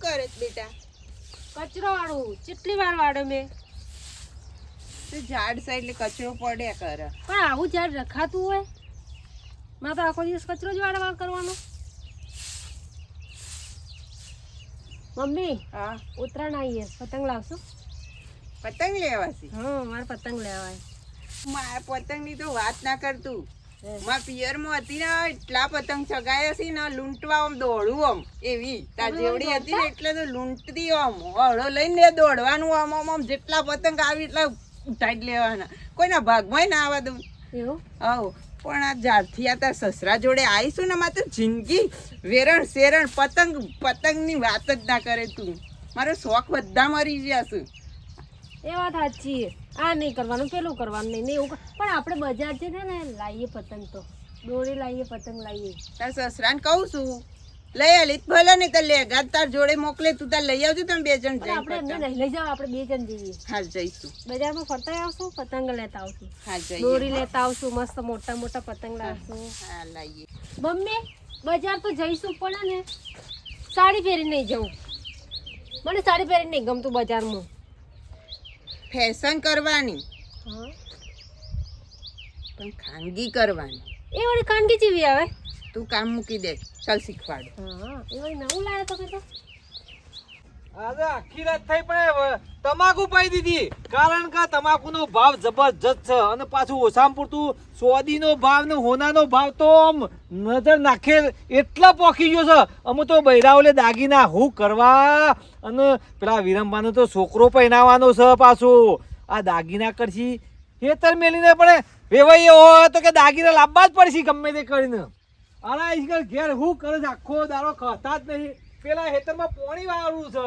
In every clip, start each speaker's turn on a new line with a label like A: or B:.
A: કરે બેટા?
B: કચરો વાળું કેટલી વાર વાળો મેં
A: તો ઝાડ છે એટલે કચરો પડ્યા કરે.
B: પણ આવું ઝાડ રખાતું હોય માં તો આખો દિવસ કચરો જ વાળવા કરવાનો. મમ્મી
A: હા
B: ઉત્તરાયણ આવીએ પતંગ લાવશો?
A: પતંગ લેવા છે?
B: હા મારે પતંગ લેવાય.
A: મારા પતંગની તો વાત ના કરતું. મારા પિયરમાં હતી ને એટલા પતંગ ચગાયા છે ને લૂંટવા આમ દોડવું આમ એવી તાર જેવડી હતી ને એટલે તો લૂંટતી આમ હળો લઈને દોડવાનું આમ આમ આમ જેટલા પતંગ આવી એટલા ઉઠાઈ લેવાના. કોઈના ભાગમાં ના આવવા દઉં.
B: એવું?
A: આવો પણ આ જ્યારથી આ તાર સસરા જોડે આવીશું ને મારે તો જિંદગી વેરણ શેરણ પતંગની વાત જ ના કરે તું. મારો શોખ બધા મરી ગયા છે.
B: એ વાત સાચી. આ નહીં કરવાનું પેલું કરવાનું નહીં એવું પણ આપણે બજાર છે ને લાવીએ પતંગ તો દોરી લાવીએ પતંગ લાવીએ.
A: તાર સસરાને કહું છું લઈ આલી ભલે ને તો લેગા તાર જોડે મોકલે તું તાર લઈ આવજો તમે બે જણ જઈ.
B: આપણે નહીં લઈ જાવ આપણે બે જણ જઈએ.
A: હા જઈશું.
B: બજારમાં ફરતા આવશું પતંગ લેતા આવશું.
A: હા જઈએ.
B: દોરી લેતા આવશું મસ્ત મોટા મોટા પતંગ લાવશું.
A: હા લાવીએ.
B: મમ્મી બજાર તો જઈશું પણ ને સાડી પહેરી નહીં જવું. મને સાડી પહેરી નહીં ગમતું બજારમાં.
A: ફેશન કરવાની
B: હા
A: પણ ખાનગી કરવાની.
B: એ વળી ખાનગી જેવી આવે.
A: તું કામ મૂકી દે ચાલ શીખવાડ.
B: હા એ વળી નવું લાવ્યો તો કીધું.
C: આજે આખી રાત થઈ પણ તમાકુ પાઈ દીધી કારણ કે તમાકુનો ભાવ જબરજસ્ત છે અને પાછું ઓછામાં પૂરતું સોદીનો ભાવ ને હોનાનો ભાવ તો આમ નજર નાખે એટલા પોખી ગયો છે. અમે તો બૈરાઓલે દાગીના હું કરવા અને પેલા વિરમભાનો તો છોકરો પહેરાવાનો છે પાછો આ દાગીના કરશી હેતર મેલીને પણ વેવાઈ હોય તો કે દાગીના લાવવા જ પડશે ગમે તે કરીને. આના આજકાલ ઘેર હું કરે છે આખો દારો ખાતા જ નહીં. પેલા હેતરમાં પોણી વાળું છે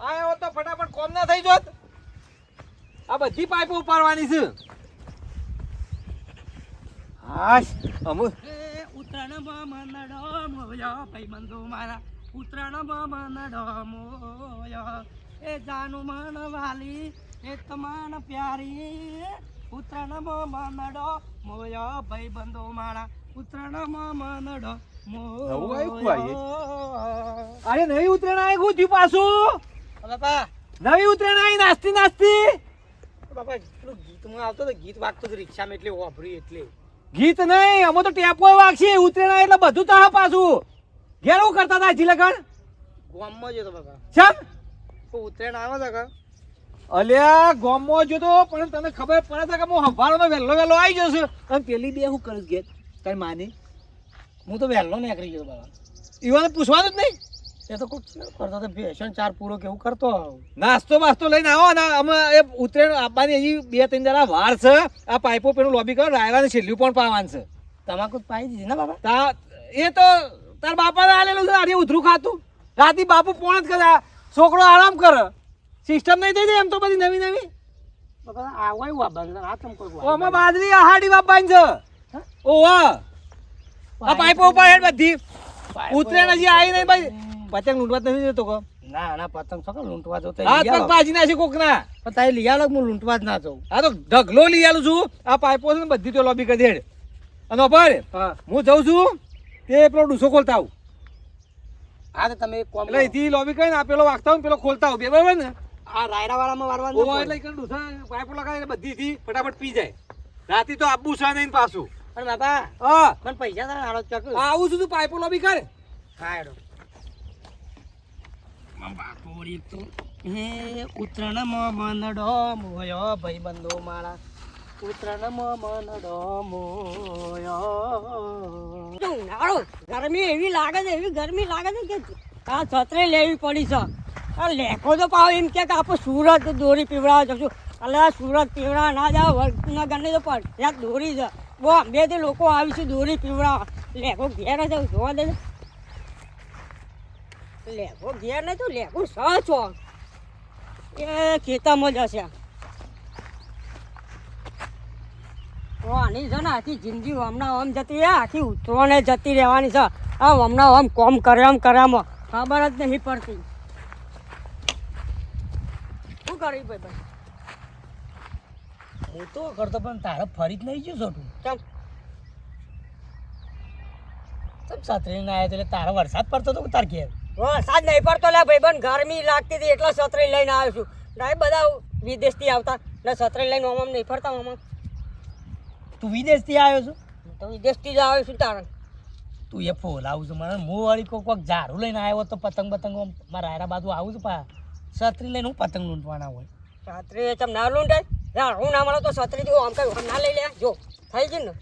C: આ તો ફટાફટ કોમ ના થઈ જોત. આ બધી પાઇપો ઉપાડવાની છે. હાશ અમુ
D: ઉત્તરાયણમાં મનડો મોયો ભાઈબંધો મારા ઉત્તરાયણમાં મનડો મોયો એ જાનું મન વાલી એ તમાન પ્યારી ઉત્તરાયણમાં મનડો મોયો ભાઈબંધો મારા ઉત્તરાયણમાં મનડો
C: અરે નવી ઉતરેણ આવી હું થયું પાછું
D: બાપા
C: નવી ઉતરેણ આવી નાસ્તી નાસ્તી
D: બાપા પેલું ગીતમાં આવતો તો ગીત વાગતો હતો રિક્ષામાં એટલે વાપરી એટલે
C: ગીત નહીં અમે તો ટેપો વાગશે ઉતરેણ આવી એટલે બધું તો હા પાછું ઘેર હું કરતા હતા હજી લગન
D: ગામમાં જ હતો બાપા.
C: ચમ
D: તો ઉત્તરાયણ આવે છે કે
C: અલ્યા ગામમાં જતો પણ તને ખબર પડે છે કે હું હવારમાં વહેલો આવી જશે અને પેલી બે હું કરીશ ઘેર કઈ માની
D: હું તો વહેલો નીકળી ગયો બાબા.
C: ઈવાને પૂછવાનું જ નહીં.
D: એ તો કોઈ કરતો તો ભેસણ ચાર પૂરો કેવું કરતો
C: નાસ્તો બાસ્તો લઈને આવો ને અમે એ ઉતરેણ આપવાની હજી 2-3 દાડા વાર છે. આ પાઇપો પેલું લોબી કરો રાયરાને છેલ્લું પણ પાવાનું છે.
D: તમાકુ પાઈ દીધી ને બાબા.
C: તા એ તો તાર બાપાને આલેલું છે આજે ઉધરું ખાતું રાતી બાપુ પોણ જ કરે છોકરો આરામ કરે સિસ્ટમ નહીં થઈ જાય એમ તો બધી નવી નવી
D: બાબા આવાય વાબાનું આ તમ કોઈ
C: ઓમાં બાજરી આહાડી બાપાની છે. ઓવા આ પાઇપો ઉપર હેડ બધી ઉતરેણ હજી આવી નહીં ભાઈ પતંગ લૂંટવા નથી જતો કો
D: ના ના પતંગ છો લૂંટવા જો
C: હાથ પગ પાજી નાખે કોક ના
D: પણ તારે લઈ આલો હું લૂંટવા જ ના જાઉં.
C: આ તો ઢગલો લઈ આલું છું આ પાઇપો છે ને બધી તો લોબી કરી દેડ અને પર
D: હા
C: હું જઉં છું તે પેલો ડૂસો ખોલતા આવું
D: હા તો તમે એક કોમ
C: એટલે અહીંથી લોબી કરીને આ પેલો વાગતા હોય ને પેલો ખોલતા આવું બરાબર ને
D: આ રાયડા વાળામાં વારવાનું
C: ઓવા એટલે કઈ ડૂસા પાઇપો લગાવીને બધીથી ફટાફટ પી જાય રાતે તો આબુ છે નહીં પાછું
D: પણ બાપા
C: હા
D: પણ પૈસા તારે આલો ચક
C: આવું છું તું પાઇપો લોબી કરે
D: હા હેડો હે ઉત્તરાયણમાં મનડો મોયો ભાઈબંધો મારા ઉત્તરાયણમાં મનડો મોયો ગરમી એવી લાગે છે એવી ગરમી લાગે છે કે આ છત્રી લેવી પડી છે. આ લેખો તો પાવ એમ કે આપણે સુરત દોરી પીવડાવવા જશું એટલે સુરત પીવડાવવા ના જાવ વર્ગના ગણે તો પણ ત્યાં દોરી છે બહુ અંબેથી લોકો આવીશું દોરી પીવડાવવા લેખો ઘેર છે જોવા દે લેખો ઘેર નહીં તો લેખો સહ છો એ ખેતરમાં જ હશે. આની છે ને આખી જિંદગી હમણાં આમ જતી રહે આખી ઉતરવાને જતી રહેવાની છે. આ હમણાં આમ કોમ કર્યામાં ખબર જ નહીં પડતી. શું કરી ભાઈ હું તો કરતો પણ તારે ફરી જ નહીં ગયો છો તું ચાલ સબ સાતરી ના આવ્યો એટલે તારો વરસાદ પડતો હતો તાર ઘેર વરસાદ નહીં પડતો લે ભાઈબંધ, ગરમી લાગતી હતી એટલે છત્રી લઈને આવ્યો છું. નહીં બધા વિદેશથી આવતા ને છત્રી લઈને ઓમ નહીં ફરતા ઓમ.
E: તું વિદેશથી આવ્યો છો?
D: તો વિદેશથી જ આવ્યો છું તારણ.
E: તું એ ફોલ આવું છું મને હું વળી કોઈક ઝાડું લઈને આવ્યો તો પતંગ આમ મારા હારા બાજુ આવું છું પા છત્રી લઈને હું પતંગ લૂંટવાના હોય.
D: છત્રી ચમ ના લૂંટાય યાર, હું ના મળે તો છત્રી જેવું આમ કઈ ના લઈ લે. જો થઈ ગઈ ને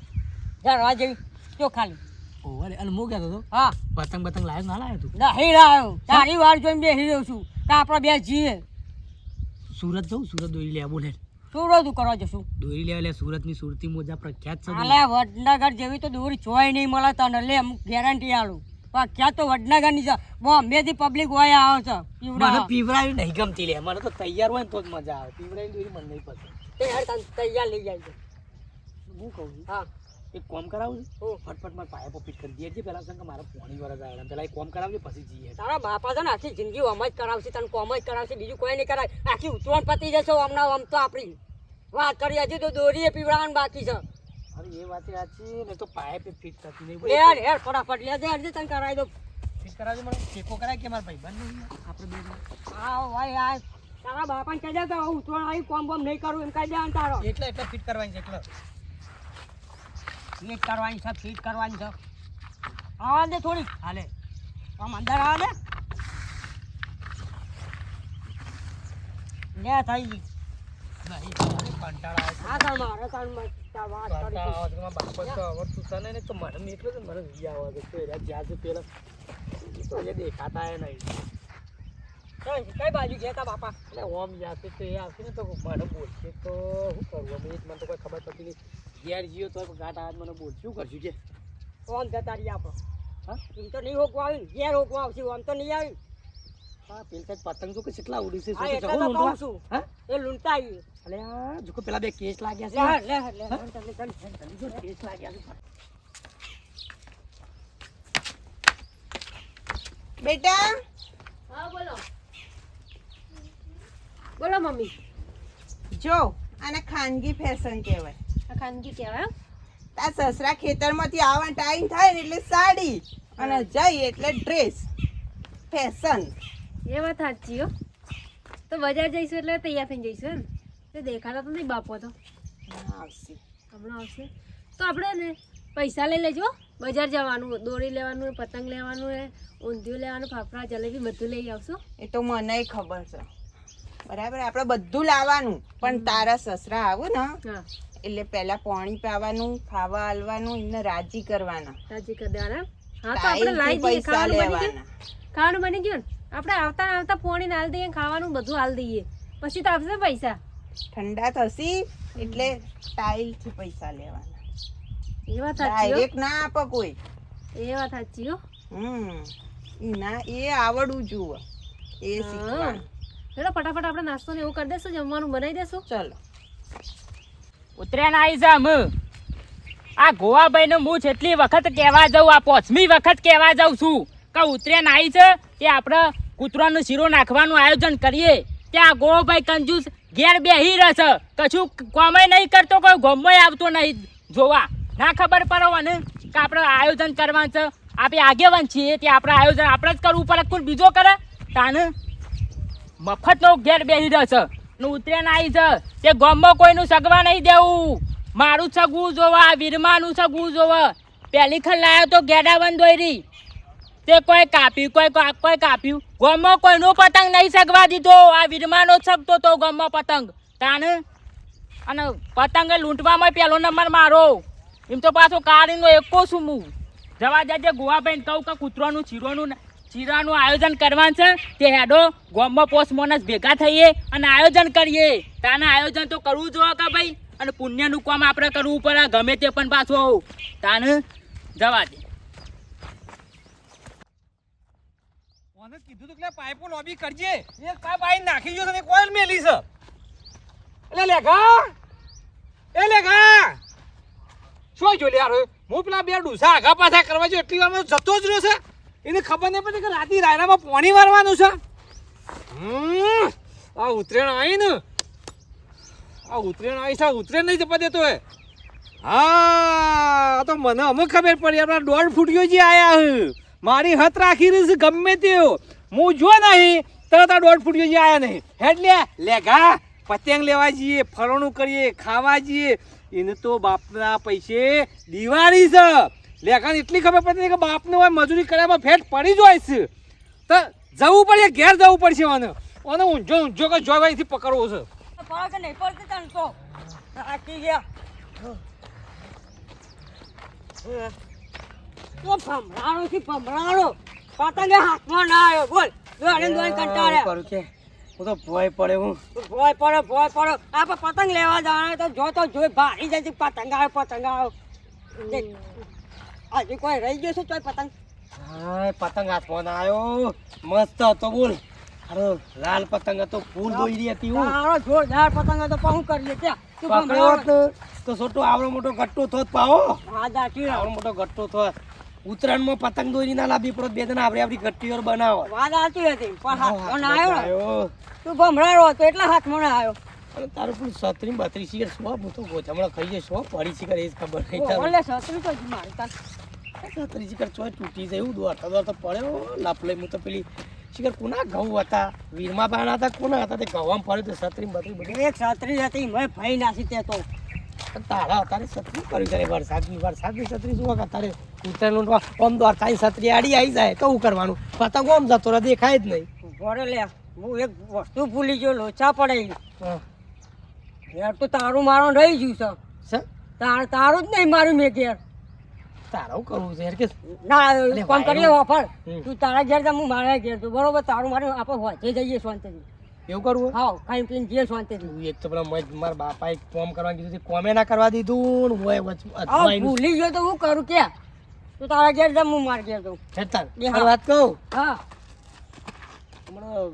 D: યાર આ જેવી જો ખાલી.
E: ઓ અરે અને હું કહેતો હતો
D: હા
E: પતંગ લાવ્યો ના લાવ્યો તું?
D: નહીં લાવ્યો, તારી વાર જોઈને બેસી રહ્યો છું કે આપણે બે જઈએ.
E: સુરત જવું? સુરત દોરી લેવા બોલે.
D: શું રોજ કરવા જશું?
E: દોરી લેવા લે સુરતની સુરતી મોજા પ્રખ્યાત છે.
D: અલે વડનગર જેવી તો દોરી જોઈ નહીં મળે તને, લે ગેરંટી આલું. પ્રખ્યાત તો વડનગરની છે, બોમ્બેથી પબ્લિક હોય આવે છે.
E: મને પીવરાવી નહીં ગમતી લે, મને તો તૈયાર હોય ને તો જ મજા આવે. પીવરાવી દોરી મને નહીં પસંદ.
D: તે યાર તને તૈયાર લઈ જાય છે.
E: હું કહું છું
D: હા
E: એક કોમ કરાવું છું, ફટફટ મારા પાયા પપીટ કરી દે છે પેલા સંગ મારા પોણી વરસ આવે પેલા એક કોમ કરાવજે પછી જઈએ.
D: તારા બાપા છે ને આખી જિંદગી આમ જ કરાવશે, તને કોમ જ કરાવશે, બીજું કોઈ નહીં કરાય. આખી ઉતરણ પતી જશે હમણાં. આમ તો આપણી વાત કરી હજી તો દોરીએ પીવડાવવાનું બાકી છે.
E: અરે એ વાત સાચી ને તો પાયા પે ફિટ થતી નહીં.
D: લે યાર યાર ફટાફટ લે દે હજી તને કરાવી દો.
E: ફિટ કરાવજો મને. ટેકો કરાય કે મારા ભાઈ બંધ આપણે બે
D: હા ભાઈ આ તારા બાપાને કહી દે કે ઉતરણ આવી કોમ બોમ નહીં કરું એમ કહી દે તારો.
E: એટલે ફિટ કરવાની છે એટલે
D: ફીટ કરવાની છે, ફીટ કરવાની છે. આવા દે થોડી હાલે આમ અંદર આવા દે. લે થઈ ગઈ.
E: કંટાળા
D: હા તાર મારે તાર વાત કરી.
E: તો મને એટલું જ મને વિયા આવે છે જ્યાં છે પેલા તો એ દેખાતા એ નહીં.
D: કઈ બાજુ ગયા તા બાપા?
E: એટલે ઓમ યાદ તો એ આવશે ને તો મને બોલશે તો શું કરવું અમે મને તો કોઈ ખબર પડતી નહીં. ઘેર જીઓ તો ગાટ આવે મને બોલ શું કરશું કે
D: કોણ જતા રહી આપણો?
E: હા
D: એમ તો નહીં હોકવા આવી ને ઘેર હોકવા આવશે, આમ તો નહીં આવી.
E: હા પેલા સાહેબ પતંગ જો કે કેટલા ઉડી છે
D: હા એટલે તો કહું છું.
E: હા
D: એ લૂંટા આવી.
E: અલે આ જો પેલા બે કેસ લાગ્યા છે.
D: લે લે લે લે
E: કેસ લાગ્યા છે.
A: બેટા
B: હા બોલો બોલો મમ્મી.
A: જો આને ખાનગી ફેશન કહેવાય.
B: આ ખાનગી કહેવાય.
A: તાર સસરા ખેતરમાંથી આવવાનો ટાઈમ થાય ને એટલે સાડી અને જઈ એટલે ડ્રેસ ફેશન.
B: એ વાત સાચી હો. તો બજાર જઈશું એટલે તૈયાર થઈને જઈશું એમ. તે દેખાતા તો નહીં બાપો તો
A: આવશે
B: હમણાં આવશે તો આપણે ને પૈસા લઈ લેજો. બજાર જવાનું, દોરી લેવાનું, પતંગ લેવાનું, ઊંધિયું લેવાનું, ફાફડા જલેબી બધું લઈ આવશું.
A: એ તો મને ખબર છે બરાબર. આપણે બધું લાવવાનું પણ તારા સસરા આવું ને
B: હા
A: એટલે પહેલા પાણી પાવાનું, ખાવા આલવાનું, એમને રાજી કરવાના.
B: રાજી કરી દેવાના. હા તો આપણે લાવી દઈએ.
A: પૈસા
B: ખાવાનું બની ગયું,
A: લેવાના.
B: ખાવાનું બની ગયું ને આપણે આવતા આવતા ફોણી હાલ દઈએ, ખાવાનું બધું હાલ દઈએ, પછી તો આપશે પૈસા.
A: ઠંડા થશી એટલે ટાઈલથી પૈસા લેવાના.
B: એ વાત સાચી હો.
A: ડાયરેક્ટ ના આપે કોઈ.
B: એ વાત સાચી હો.
A: ના એ આવડવું જુઓ એ શીખવાનું.
B: ચલો ફટાફટ આપણે નાસ્તો ને એવું કરી દેશું, જમવાનું બનાવી દેશું.
A: ચલો
F: ઉતરેણ આવી છે અમે આ ગોવાભાઈ ને હું જેટલી વખત કહેવા જાઉં, આ 5મી વખત કહેવા જાઉં છું કે ઉતરેણ આવી છે તે આપણે કૂતરાનો શીરો નાખવાનું આયોજન કરીએ. ત્યાં ગોવાભાઈ કંજૂસ ઘેર બેહી રહેશે, કશું કોમય નહીં કરતો, કોઈ ગોમય આવતો નહીં જોવા. ના ખબર પડે ને કે આપણે આયોજન કરવાનું છે, આપણે આગેવાન છીએ તે આપણે આયોજન આપણે જ કરવું પડે, કોઈ બીજો કરે તાને મફતનો ઘેર બેસી રહેશે. ને ઉતરેણ આવી છે તે ગામમાં કોઈનું સગવા નહીં દેવું. મારું સગવું જોવા, વીરમાનું સગવું જોવા. પહેલી ખર લાવ્યો તો ગેડાવન દોરી તે કોઈ કાપ્યું, કોઈ કાપ્યું. ગામમાં કોઈનો પતંગ નહીં સગવા દીધો. આ વીરમાનો સગતો તો ગામમાં પતંગ તાને. અને પતંગ લૂંટવામાં પહેલો નંબર મારો. એમ તો પાછો કાળીનો એકો છું હું. જવા દેજે ગોવાભાઈને કહું કે કૂતરાનું ચીરાનું આયોજન કરવાનું છે તે હેડો ગામમાં પોસ મોનસ ભેગા થઈએ અને આયોજન કરીએ. તાના આયોજન તો કરવું જોઈએ કે ભાઈ, અને પુણ્યનું કામ આપણે કરવું પડે ગમે તે પણ પાછો તાને જવા દે.
C: મને કીધું તું કે પાઇપો લોબી કરજે, એ પાઇપ આઈ નાખી ગયો તને કોઈલ મેલી છે. એટલે લેગા શું જો લે યાર, હું પેલા બે ડૂસા આગા પાછા કરવા જો એટલી વારમાં જતો જ રહ્યો છે. એને ખબર નહીં પડે કે રાતી રાયરામાં પાણી વારવાનું છે. આ ઉતરેણ આવી ને, આ ઉતરેણ આવી છે, ઉતરેણ નહીં જપા દેતો હે. હા તો મને અમુક ખબર પડી આપણા 1.5 ફૂટ જે આયા મારી હત રાખી રહી છે ગમે તે હું જો નહીં તરત આ 1.5 ફૂટ જે આયા નહીં હેડ લે ઘા પતંગ લેવા જઈએ ફરવાનું કરીએ ખાવા જઈએ એને તો બાપના પૈસે દિવાળી છે લેખાને એટલી ખબર પડતી કે બાપને હોય મજૂરી કર્યામાં ફેટ પડી જ હોય છે તો જવું પડે ઘેર જવું પડશે મને અને ઊંઝો કે જોવાથી પકડવો છે
D: પડે કે નહીં પડતી તને તો રાખી ગયા તો ભમરાણો પતંગે હાથમાં ના આવ્યો બોલ દોડે કંટાળ્યા
E: કરું કે હું તો ભોય પડે હું
D: ભોય પડો આપણે પતંગ લેવા જવાના તો જોતો જોઈ ભારી જાય છે પતંગ આવ્યો હજી કોઈ રહી ગયો છે ચોય પતંગ
E: હા પતંગ હાથમાં ના આવ્યો મસ્ત હતો બોલ અરે લાલ પતંગ હતો ફૂલ દોરી હતી હું
D: તારો જોરદાર પતંગ હતો પણ શું કરીએ ત્યાં તું
E: પકડ્યો
D: ભમરાણો.
E: હોત તો છોટો આવડો મોટો ગટ્ટો થોત પાવો
D: હા દાટી
E: આવડો મોટો ગટ્ટો થોત ઉત્તરાયણમાં પતંગ દોરી ના લાવી પડો બે જણા આપણી ગટ્ટીઓ બનાવો
D: વાત આવતી હતી પણ હાથમાં ના આવ્યો ને.
E: આવ્યો
D: તું ભમરાડો હતો એટલે હાથમાં ના આવ્યો
E: અને તારું પેલું 37 શિખર શું હું તો ગોથમણા ખાઈ જાય શું પડી શિખર એ જ ખબર નહીં તારું
D: ઓલે સત્રી તો જ મારી તાર
E: 37 શિખર ચોય તૂટી જાય એવું દોડતો પડ્યો લાપ લઈ હું તો પેલી શિખર કોના ઘઉં હતા વીરમા બાણા હતા કોના હતા તે ઘઉં પડ્યું તો 37 બધું
D: એક છત્રી હતી મેં ભાઈ નાસી તે તો
E: તારા તારે છત્રી કર્યું તારે વરસાદની છત્રી શું તારે ઉત્તરાયણ ઓમ દોડતાની છત્રી આડી આવી જાય તો શું કરવાનું પતંગ ઓમ જતો રહે દેખાય જ નહીં
D: ભરે લે હું એક વસ્તુ ભૂલી ગયો લોચા પડે
E: હા
D: ઘેર તો તારું મારું રહી ગયું છે
E: સર
D: તારું જ નહીં મારું મેં ઘેર
E: તારા શું કરવું છે યાર કે
D: ના કોમ કરીએ ઓફર
E: હમ.
D: તું તારા ઘેર જા હું મારા ઘેર તું બરોબર તારું મારું આપણે હોજે જઈએ શાંતિથી
E: એવું કરવું
D: હા ખાઈ પીને જઈએ શાંતિથી
E: તું એક તો પેલા મારા બાપાએ કોમ કરવાનું કીધું કોમે ના કરવા દીધું ને હું
D: હા
E: અજમાઈનું
D: ભૂલી ગયો તો હું કરું કે તું તારા ઘેર જા હું મારા ઘેર જઉં
E: હેતાર
D: એ હા.
E: વાત કહું
D: હા
E: હમણાં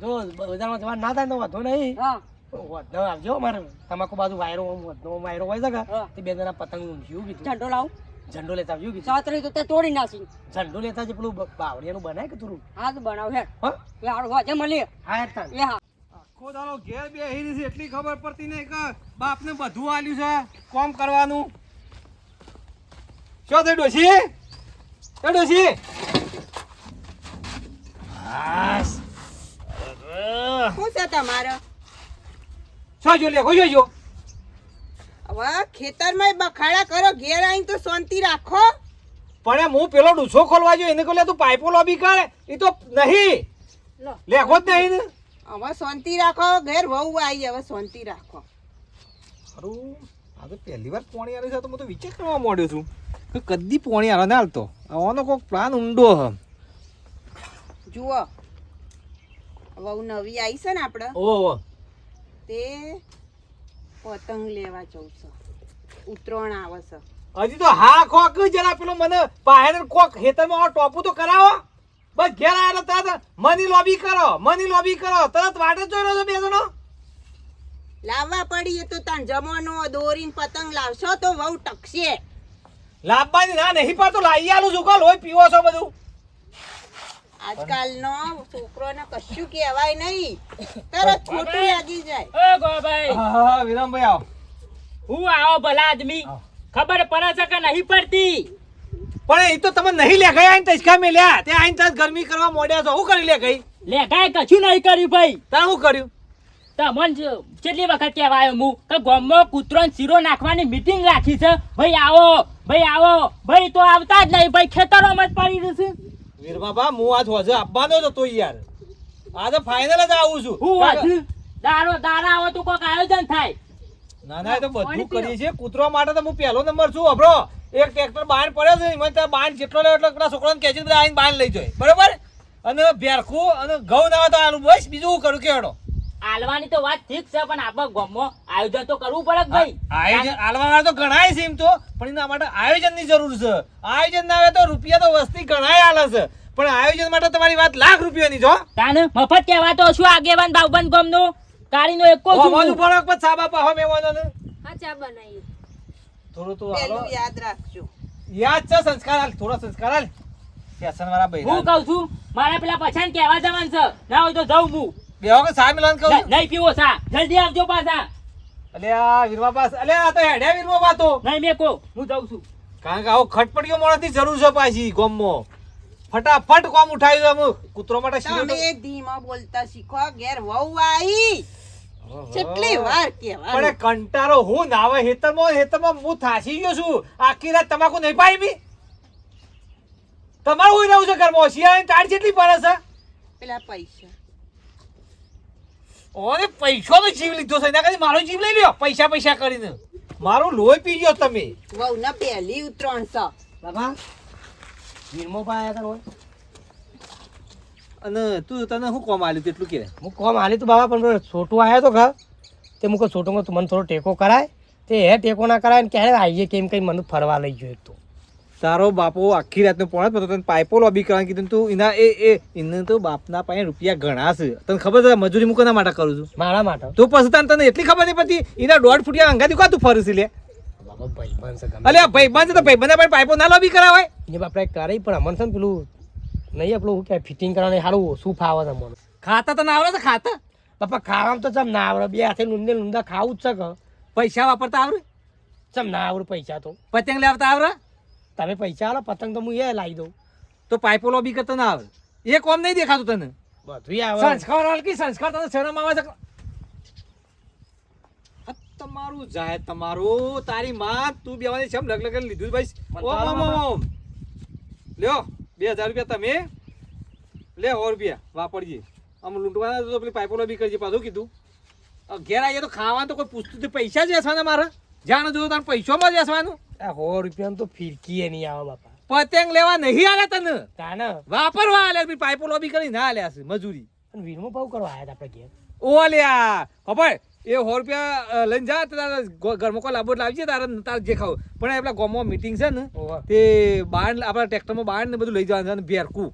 E: જો બજારમાં જવા ના થાય તો વાંધો નહીં
D: હા
E: વધનો આવજો મારે તમાકુ બાજુ વાયરો વધનો વાયરો હોય છે કે
D: હા.
E: તે બે જણા પતંગ ઊંઘ્યું કીધું
D: ઝંડો લાવ
E: ઝંડો લેતા આવ્યું કીધું
D: છત્રી તો તે તોડી નાખી
E: ઝંડો લેતા જે પેલું બાવળિયાનું બનાય કે તું
D: હા તો બનાવ હે
E: હા
D: એ હારું હોજે મળીએ
E: હા હેતાર
D: એ હા
C: આખો દાડો ઘેર બેહી છે એટલી ખબર પડતી નહીં કે બાપને બધું આલ્યું છે કોમ કરવાનું શું થઈ ડોશી એ ડોશી
A: શું છે તમારે
C: શું જો લે કોઈ જો
A: હવે ખેતરમાં બખાડા કરો ઘેર આવીને તો શાંતિ રાખો
C: પણ હું પેલો ડૂસો ખોલવા જો એને કહે તું પાઇપો લોબી કર એ તો નહીં
D: લો
C: લેખો જ નહીં ને
A: હવે શાંતિ રાખો ઘેર વહુ આવી હવે શાંતિ રાખો
C: ખરું આ તો પહેલી વાર પોણી આવે છે તો હું તો વિચાર કરવા માંડ્યો છું કે કદી પોણી આવે ને હાલતો આવાનો કોઈક પ્લાન ઊંડો હ
A: જુઓ વહુ નવી આવી છે ને આપણે
C: ઓહો
A: તે પતંગ લેવા જવું છે ઉત્તરાયણ આવે છે
C: હજી તો હા કોક જરા પેલો મને બહાર કોક ખેતરમાં ટોપું તો કરાવો બસ ઘેર આવેલો તરત મની લોબી કરો તરત વાટે જોઈ રહ્યો છો બે જણો
A: લાવવા પડીએ તો તાન જમવાનો દોરીને પતંગ લાવશો તો વહુ ટકશે
C: લાવવાની ના નહીં પાડતો લાવી આલું છું કો લોહી પીવો છો બધું
A: આજકાલનો છોકરોને કશું કહેવાય નહીં તરત ખોટું લાગી જાય
F: ઓ ગોભાઈ
C: હા વિરમભાઈ આવો
F: હું આવો ભલા આદમી ખબર પડે છે કે નહીં પડતી
C: પણ એ તો તમે નહીં લે ગયા આઈને તસકા મેલ્યા તે આઈને તરત ગરમી કરવા મોડ્યા છો શું કરી લે ગઈ
F: લે કાંઈ કશું નહીં કર્યું ભાઈ
C: તાર શું કર્યું
F: તમને કેટલી વખત કહેવાયો હું કે ગામમાં કૂતરોને શીરો નાખવાની મીટિંગ રાખી છે ભાઈ આવો ભાઈ તો આવતા જ નહીં ભાઈ ખેતરોમાં જ પડી રહેશે
C: વીરબાબા હું આજ હોજે આપવાનો જ હતો યાર આજે ફાઇનલ જ આવું છું
F: હું વાંચું દારા આવો તો કોઈક આયોજન થાય
C: ના ના એ તો બધું કરીએ છીએ કૂતરો માટે તો હું પહેલો નંબર છું અભરો એક ટ્રેક્ટર બાણ પડ્યો છે એમાં ત્યાં બાણ જેટલો લેવો એટલો પેલા છોકરાને કહેજો બધા આવીને બાણ લઈ જાય બરોબર અને ભેરખું અને ઘઉં ના હોય તો આનું બસ બીજું હું કરું કેવડો
F: આલવાની તો વાત ઠીક છે પણ આપણે ગામમાં આયોજન તો કરવું પડે કે ભાઈ
C: આયોજન આલવા વાળા તો ઘણાય છે એમ તો પણ એના માટે આયોજનની જરૂર છે આયોજન ના આવે તો રૂપિયા તો વસ્તી ઘણાય આલે છે પણ આયોજન માટે તમારી વાત લાખ રૂપિયાની જો
F: તાને મફત કહેવા તો શું આગેવાન બાવબન ગામનો કાળીનો એકો છું
C: હોવાનું ફરક પછી સાબા પાહો મેવાનો ને
B: હા ચા બનાવી
C: થોડું તો હાલો
A: પેલું યાદ રાખજો
C: યાદ છે સંસ્કાર હાલ થોડો સંસ્કાર હાલ ફેશન વાળા ભાઈ
F: હું કહું છું મારા પેલા પછાણ કહેવા જવાનું છે ના હોય તો જાઉં હું
C: બેહો કે સા મિલન કહું
F: નહીં પીવો સા જલ્દી આવજો પાછા
C: અલે આ વીરવા પાસ અલે આ તો હેડ્યા વીરવા પાતો
F: નહીં મેં કહું હું જાઉં છું
C: કારણ કે આવો ખટપટીઓ મોણસની જરૂર છે પાછી ગોમમાં ફટાફટ કોમ ઉઠાવ્યું અમે કૂતરો માટે શીરો તો-
A: તમે ધીમા બોલતા શીખો ઘેર વહુ આવી કેટલી વાર કેવા
C: પણ એ કંટારો હું નાવે હેતરમાં હું થાસી ગયો છું આખી રાત તમાકુ નહીં પાઈ બી તમારું હોય રહું છે ઘરમાં શિયાળાની ટાળ જેટલી પડે છે
A: પેલા પૈસા
C: ઓને પૈસાનો જીવ લીધો છે એના કરતા મારો જીવ લઈ લ્યો પૈસા કરીને મારું લોહી પી ગયો તમે
A: વહુ ના પહેલી ઉતરણ છે
E: બાપા વીરમો પા આયા તા હોય
C: અને તું તને શું કોમ આલ્યું તેટલું કે
E: હું કોમ હાલી તું બાબા પણ છોટું આવ્યો તો ઘર તે મૂકો છોટું તું મને થોડો ટેકો કરાય તે હે ટેકો ના કરાય ને ક્યારે આવીએ કેમ કઈ મને ફરવા લઈ ગયો એક તો
C: તારો બાપો આખી રાતનો પોણો જ તને પાઇપો લોબી કરવાનું કીધું તું એને તો બાપના પાસે રૂપિયા ઘણા છે તને ખબર છે મજૂરી હું કોના માટે કરું છું
E: મારા માટે
C: તો પછી તને એટલી ખબર નહીં પડતી એના 1.5 ફૂટિયા અંગાથી કા તું ફરું છે લે
E: બાબા ભાઈબંધ છે ગમે
C: અલ્યા ભાઈબંધ છે તો ભાઈબંધના પાસે પાઇપો ના લોબી કરાવાય
E: એ બાપા કરે પણ અમને છે ને પેલું નહીં આપણું શું કહેવાય ફિટિંગ કરવાનું સારું ઓછું ફાવે છે મને
C: ખાતા તને આવડે છે ખાતા
E: બાપા ખાવામાં તો ચમ ના આવડે બે હાથે લુંદે લુંદા ખાવું જ છે કે
C: પૈસા વાપરતા આવડે
E: ચમ ના આવડે પૈસા તો
C: પતંગ લાવતા આવડે
E: તમે પૈસા આલો પતંગ તો હું એ લાવી દઉં
C: તો પાઇપો લોબી કરતા ના આવડે એ કોમ નહીં દેખાતું તને
E: બધું આવે
C: સંસ્કાર હલકી સંસ્કાર તને શરમ આવે છે આ તમારું જાય તમારું તારી માં તું બેવાની છે લગ લીધું ભાઈ ઓમ લ્યો 2000 રૂપિયા તમે લે 100 રૂપિયા વાપરજે આમ લૂંટવાના તો પેલી પાઇપો લોબી કરજે પાછું કીધું ઘેર આવીએ તો ખાવાનું તો કોઈ પૂછતું તો પૈસા જ વેસવાના મારે જાણ જોયું તારે પૈસામાં જ વેસવાનું
E: આ 100 રૂપિયાનું તો ફિરકી નહીં આવે બાપા
C: પતંગ લેવા નહીં આલે તને
E: તાને
C: વાપરવા આલે પેલી પાઇપો લોબી કરી ના આલ્યા છે મજૂરી
E: અને વીરમો ભાવ કરવા આવ્યા હતા આપણે ઘેર
C: ઓલ્યા ખબર એ 100 રૂપિયા લઈને જા તો તારા ઘરમાં કોઈ લાંબો લાવજે તારે જે ખાવ પણ આપણા ગામમાં મીટિંગ છે ને
E: ઓહો.
C: તે બાણ આપણા ટ્રેક્ટરમાં બાણ ને બધું લઈ જવાનું છે અને ભેરકું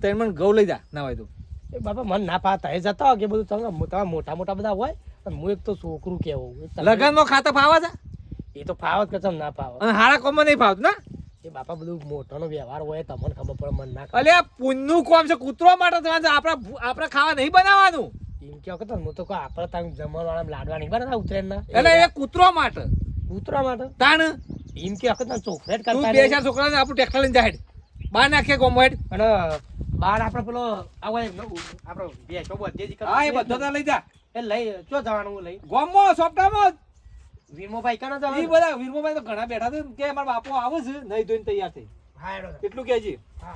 C: તો મને ઘઉં લઈ જા ના હોય તો
E: એ બાપા મન ના પાતા એ જતા હોય કે બધું તમે મોટા મોટા બધા હોય અને હું એક તો છોકરું કેવું
C: લગનમાં ખાતા ફાવા છે
E: એ તો ફાવત કે ચમ ના ફાવત
C: અને હારા કોમમાં નહીં ફાવતું ના
E: એ બાપા બધું મોટાનો વ્યવહાર હોય તમને ખબર પડે મન ના
C: અલ્યા પુણ્યનું કોમ છે કૂતરો માટે થવાનું છે આપણા ખાવા નહીં બનાવવાનું
E: એમ કે વખત હું તો કહું આપણે તમે જમણવાળા લાડવા નહીં બનાવતા ઉત્તરાયણના
C: એટલે એ કૂતરો માટે
E: કૂતરા માટે
C: તાણ
E: એમ કે વખત ચોકલેટ
C: તું
E: કરતા
C: 2-4 છોકરાને આપણું ટ્રેક્ટર લઈને જાય બાર નાખીએ ગોમો હેડ
E: અને બાર આપણે પેલો આવો આપણો બેસો બધે જ
C: હા એ બધો તો લઈ જા
E: એ લઈ ચો જવાનું લઈ
C: ગોમો સોપટામાં
E: વીરમો ભાઈ કાના જવાનું
C: એ બધા વીરમોભાઈ તો ઘણા બેઠા છે કે અમારા બાપો આવે છે નહીં ધોઈને તૈયાર થઈ
E: હા એનો
C: એટલું કહેજે